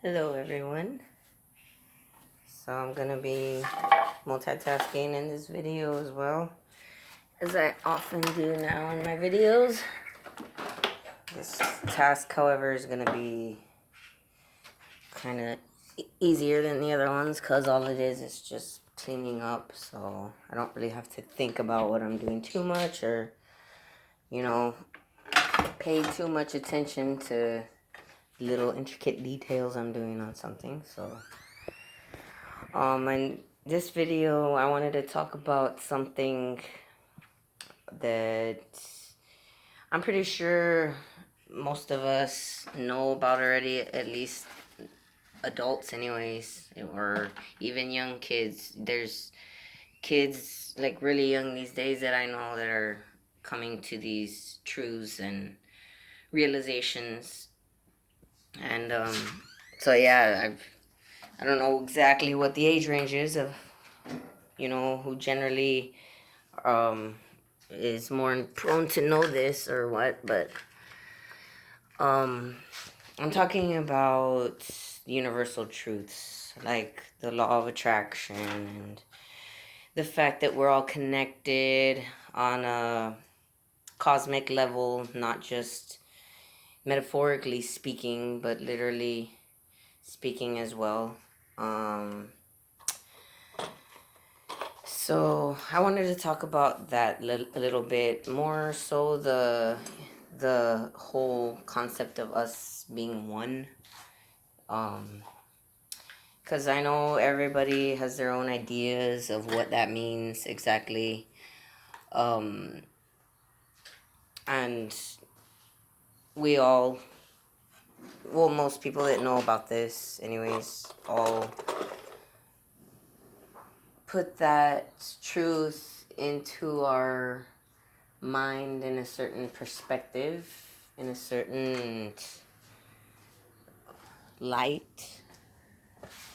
Hello everyone. So I'm gonna be multitasking in this video as well, as I often do now in my videos. This task, however, is gonna be kind of easier than the other ones because all it is just cleaning up, so I don't really have to think about what I'm doing too much or, you know, pay too much attention to little intricate details I'm doing on something. So in this video, I wanted to talk about something that I'm pretty sure most of us know about already, at least adults anyways, or even young kids. There's kids like really young these days that I know that are coming to these truths and realizations. And so yeah, I don't know exactly what the age range is of, who generally um is more prone to know this or what, but um I'm talking about universal truths like the law of attraction and the fact that we're all connected on a cosmic level, not just metaphorically speaking, but literally speaking as well. So I wanted to talk about that a little bit more. So the whole concept of us being one. Because I know everybody has their own ideas of what that means exactly. Um, and we all, well, most people that know about this, anyways, all put that truth into our mind in a certain perspective, in a certain light,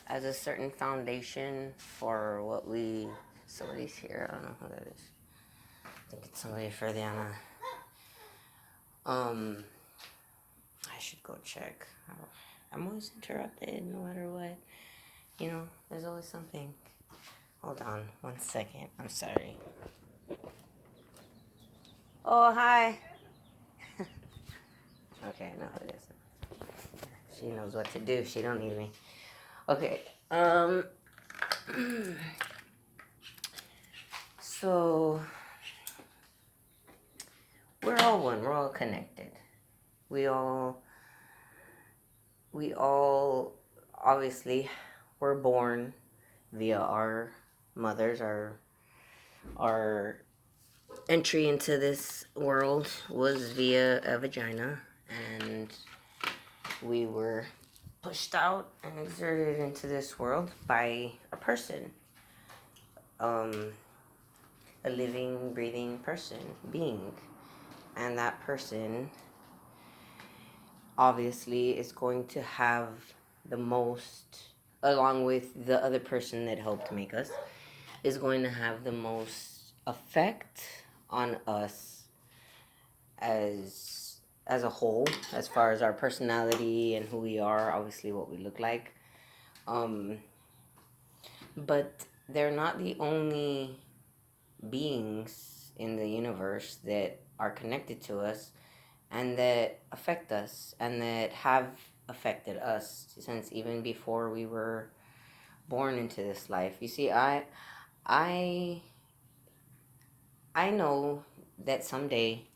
as a certain foundation for what we. Somebody's here. I don't know who that is. I think it's somebody for Diana. I should go check. I'm always interrupted, no matter what. There's always something. Hold on, 1 second. I'm sorry. Oh, hi. Okay, no, it isn't. She knows what to do. She don't need me. Okay. So we're all one. We're all connected. We all obviously were born via our mothers. Our entry into this world was via a vagina, and we were pushed out and exerted into this world by a person, a living, breathing person, being. And that person obviously is going to have the most, along with the other person that helped make us, is going to have the most effect on us as a whole, as far as our personality and who we are, obviously what we look like. But they're not the only beings in the universe that are connected to us and that affect us and that have affected us since even before we were born into this life. You see, I I know that someday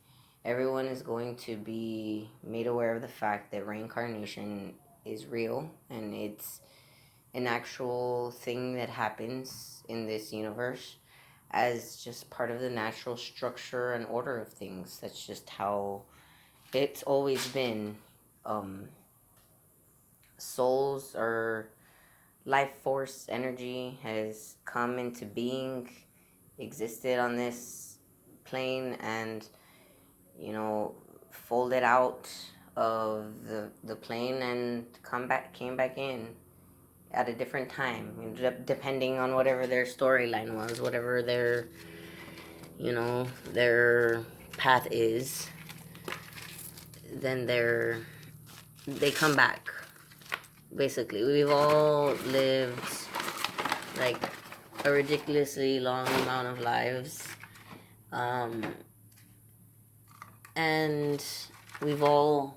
everyone is going to be made aware of the fact that reincarnation is real and it's an actual thing that happens in this universe as just part of the natural structure and order of things. That's just how it's always been. Um, Souls or life force energy has come into being, existed on this plane, and folded out of the plane and came back in at a different time, depending on whatever their storyline was, whatever their path is. Then they come back. basically. We've all lived like a ridiculously long amount of lives. And we've all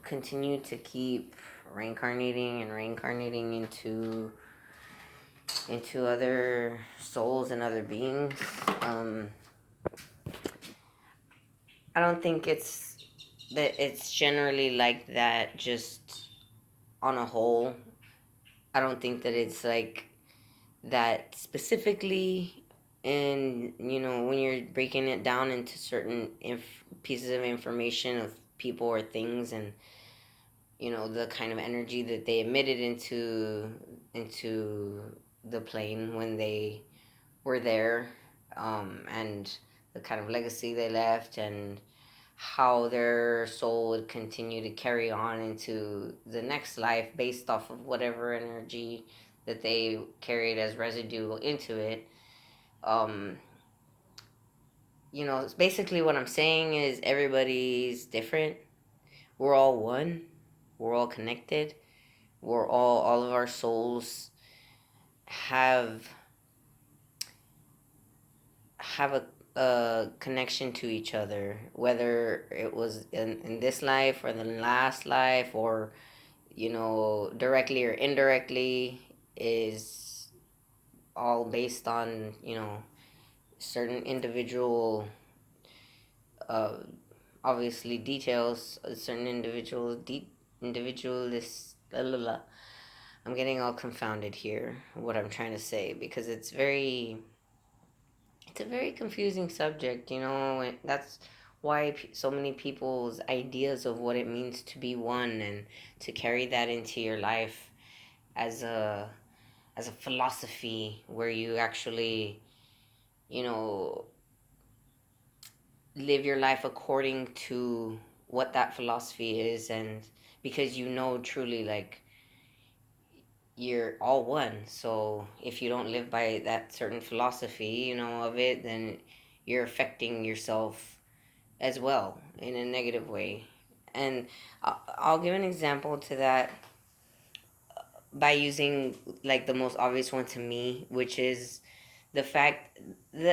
continued to keep reincarnating and reincarnating into other souls and other beings. I don't think it's generally like that just on a whole. I don't think that it's like that specifically. And when you're breaking it down into certain pieces of information of people or things, and the kind of energy that they emitted into the plane when they were there, and the kind of legacy they left, and how their soul would continue to carry on into the next life based off of whatever energy that they carried as residue into it. um Basically what I'm saying is everybody's different. We're all one. We're all connected. All of our souls have have a connection to each other, whether it was in this life or the last life, or directly or indirectly, is all based on certain individual, uh, obviously details, certain individualist. La, la, la. I'm getting all confounded here. What I'm trying to say, because it's a very confusing subject. And that's why so many people's ideas of what it means to be one and to carry that into your life as a philosophy where you actually you know live your life according to what that philosophy is. And because truly, like, you're all one. So if you don't live by that certain philosophy of it, then you're affecting yourself as well in a negative way. And I'll give an example to that by using like the most obvious one to me, which is the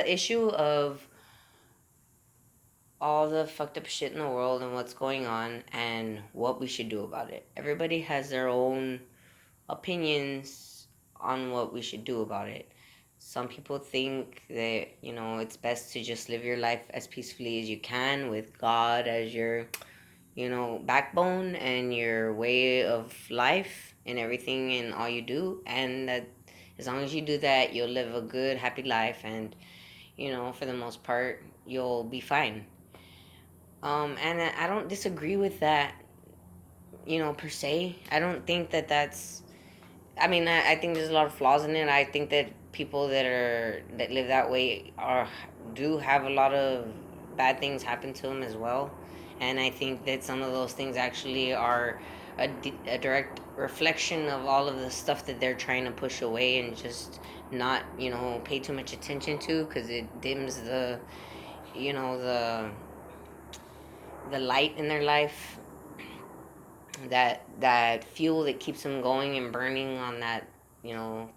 issue of all the fucked up shit in the world and what's going on and what we should do about it. Everybody has their own opinions on what we should do about it. Some people think that, it's best to just live your life as peacefully as you can with God as your, backbone and your way of life and everything and all you do. And that as long as you do that, you'll live a good, happy life. And, for the most part, you'll be fine. And I don't disagree with that, per se. I don't think that that's. I mean, I think there's a lot of flaws in it. I think that people that live that way do have a lot of bad things happen to them as well. And I think that some of those things actually are a direct reflection of all of the stuff that they're trying to push away and just not, pay too much attention to, because it dims you know, the the light in their life, that fuel that keeps them going and burning on that, you know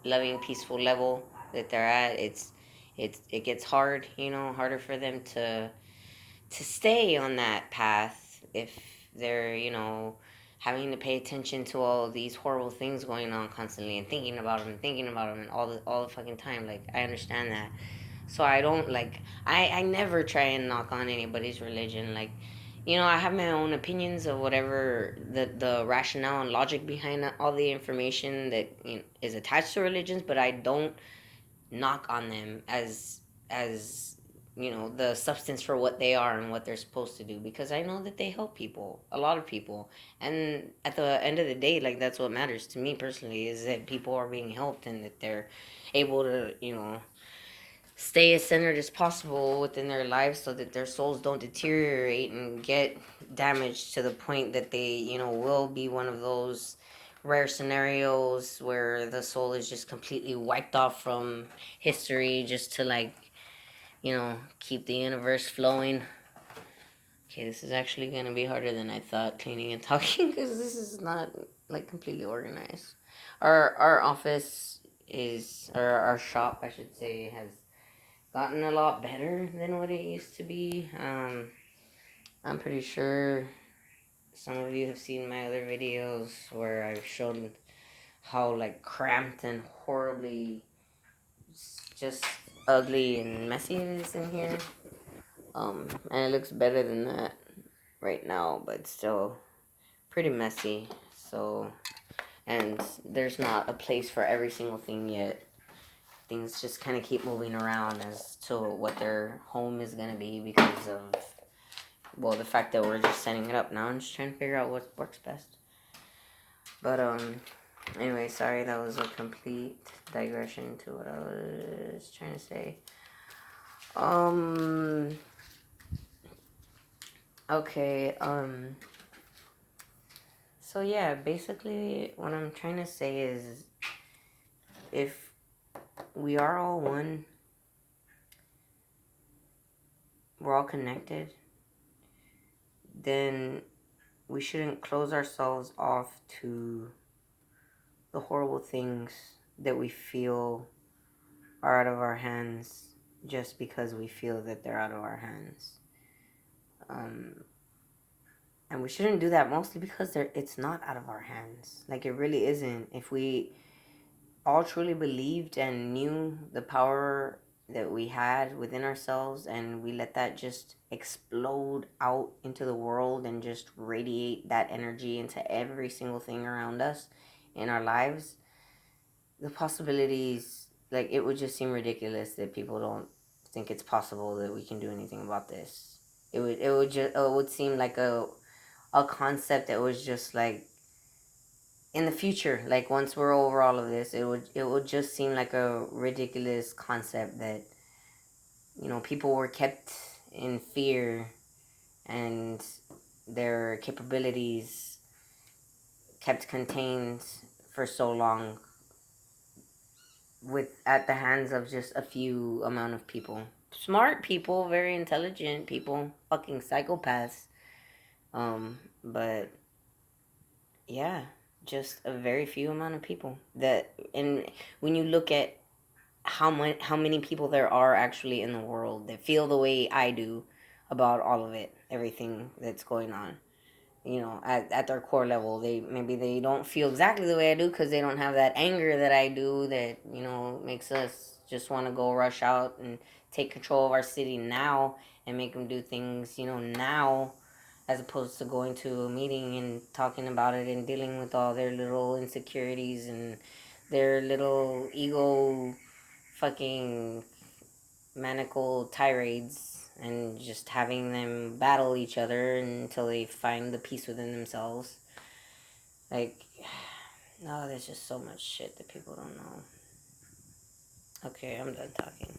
loving, peaceful level that they're at. It gets hard, harder for them to stay on that path if they're having to pay attention to all of these horrible things going on constantly and thinking about them and all the fucking time. Like, I understand that. So I don't like I never try and knock on anybody's religion. Like, I have my own opinions of whatever the rationale and logic behind all the information that is attached to religions, but I don't knock on them as the substance for what they are and what they're supposed to do, because I know that they help people, a lot of people. And at the end of the day, like, that's what matters to me personally, is that people are being helped and that they're able to stay as centered as possible within their lives so that their souls don't deteriorate and get damaged to the point that they, will be one of those rare scenarios where the soul is just completely wiped off from history just to, like, keep the universe flowing. Okay, this is actually going to be harder than I thought, cleaning and talking, because this is not like completely organized. Our office is, or our shop, I should say, has gotten a lot better than what it used to be. I'm pretty sure some of you have seen my other videos where I've shown how like cramped and horribly just ugly and messy it is in here. And it looks better than that right now, but still pretty messy. So, and there's not a place for every single thing yet. Things just kind of keep moving around as to what their home is gonna be because of, well, the fact that we're just setting it up now and just trying to figure out what works best. But anyway, sorry, that was a complete digression to what I was trying to say. Um okay, so yeah, basically what I'm trying to say is, if we are all one, we're all connected, then we shouldn't close ourselves off to the horrible things that we feel are out of our hands just because we feel that they're out of our hands. Um, and we shouldn't do that mostly because it's not out of our hands. Like, it really isn't. If we all truly believed and knew the power that we had within ourselves, and we let that just explode out into the world and just radiate that energy into every single thing around us in our lives, the possibilities, like, it would just seem ridiculous that people don't think it's possible that we can do anything about this. It would seem like a concept that was just like in the future, like once we're over all of this, it would just seem like a ridiculous concept that, people were kept in fear, and their capabilities kept contained for so long with at the hands of just a few amount of people. Smart people, very intelligent people, fucking psychopaths. But yeah, just a very few amount of people that, and when you look at how many people there are actually in the world that feel the way I do about all of it, everything that's going on, at their core level, they don't feel exactly the way I do because they don't have that anger that I do, that makes us just want to go rush out and take control of our city now and make them do things now, as opposed to going to a meeting and talking about it and dealing with all their little insecurities and their little ego fucking maniacal tirades, and just having them battle each other until they find the peace within themselves. Like, no, there's just so much shit that people don't know. Okay, I'm done talking.